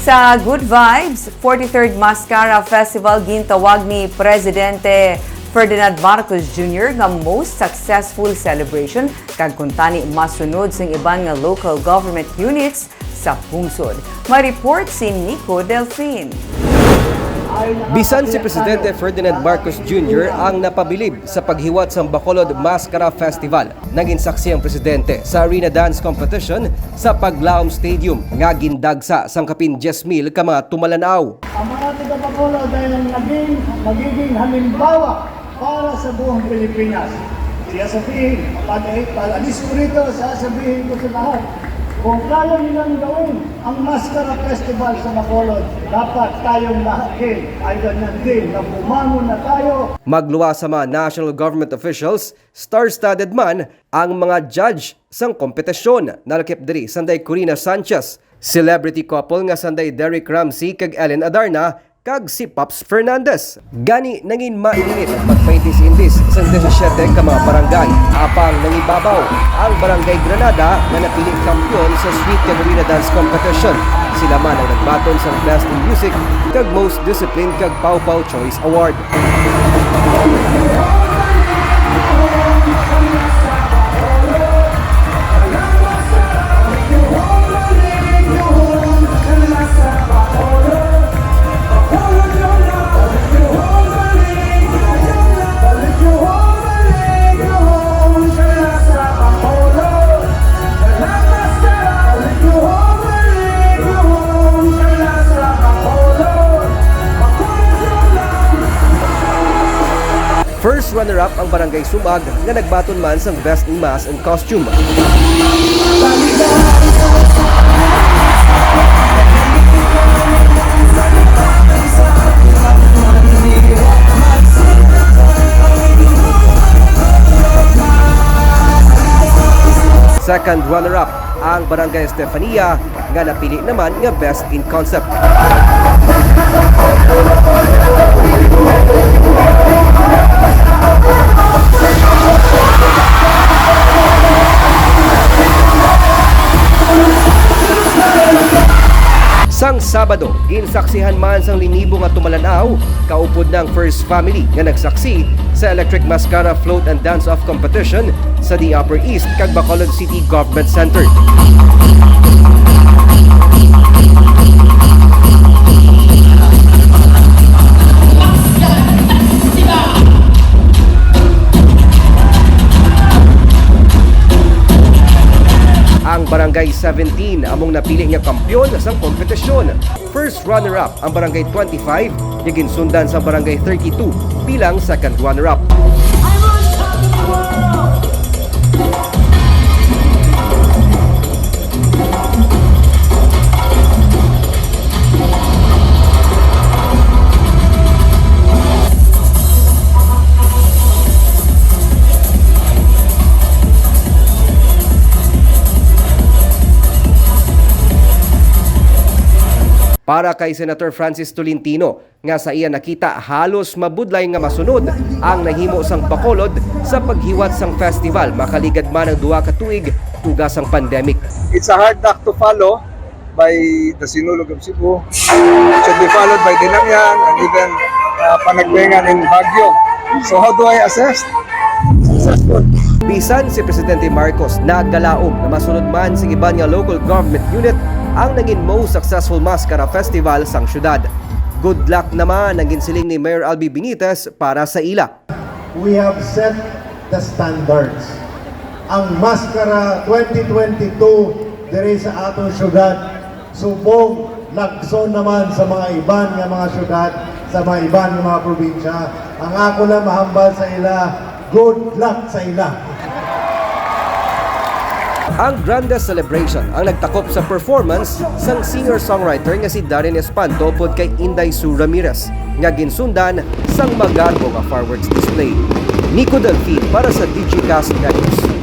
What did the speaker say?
Sa Good Vibes, 43rd Masskara Festival gintawag ni Presidente Ferdinand Marcos Jr. nga most successful celebration kag kuntani masunod sing iban nga local government units sa pungsod. May report si Nico Delfin. Bisan si Presidente Ferdinand Marcos Jr. ang napabilib sa paghiwat sa Bacolod Masskara Festival. Naging saksi ang Presidente sa arena dance competition sa Paglaom Stadium nga gindagsa sangkapin 10,000 ka mga tumalanaw. Ang mga taga-Bacolod ay magiging halimbawa para sa buong Pilipinas. Siya sabihin, pag-alis ko rito, sasabihin ko sa lahat, kung kaya nilang gawin ang Masskara Festival sa Bacolod, dapat tayong lahat ay ganyan din na bumangon na tayo. Magluwa sa mga national government officials, star-studded man ang mga judge sang kompetisyon. Nalakip diri sanday Corina Sanchez, celebrity couple nga sanday Derek Ramsey kag Ellen Adarna kag si Pops Fernandez. Gani nangin mainit at magpaintis-intis sa 17 ka mga barangay. Apang nangibabaw ang Barangay Granada na napiling kampiyon sa Sweet Arena Dance Competition. Sila man ang nagbaton sa Best in Music kag Most Disciplined kag Pau Pau Choice Award. First runner-up ang Barangay Sumag na nagbaton man sa Best in Mass and Costume. Second runner-up ang Barangay Estefania nga napili naman nga Best in Concept. Sang Sabado, ginsaksihan man sang linibo nga tumalanaw, kaupod ng First Family nga nagsaksi sa Electric Masskara Float and Dance-Off Competition sa The Upper East kag Bacolod City Government Center. Ang Barangay 17 among napili nga kampyon sa kompetisyon. First runner-up ang Barangay 25, yung sundan sa Barangay 32 bilang second runner-up. Para kay Senator Francis Tolentino, nga sa iya nakita halos mabudlay nga masunod ang nahimo sang Bacolod sa paghiwat sang festival makaligad man ang 2 ka tuig tugas ang pandemic. It's a hard act to follow by the Sinulog of Cebu. Should be followed by Dinangyan and even Panagbengan in Baguio. So how do I assess? Successful. Bisan si Presidente Marcos nagdalaom na masunod man sa iban nga local government unit ang naging most successful Masskara Festival sang syudad. Good luck naman ang ginsiling ni Mayor Albi Benitez para sa ila. We have set the standards. Ang Masskara 2022 diri sa atong syudad, subong lagson naman sa mga iban nga mga syudad, sa mga iban nga mga probinsya. Ang ako na mahambal sa ila, good luck sa ila. Ang grandest celebration ang nagtakop sa performance sang singer-songwriter nga si Darren Espanto pod kay Inday Sue Ramirez nga ginsundan sang magarbo nga fireworks display. Nico Delfin para sa Digicast News.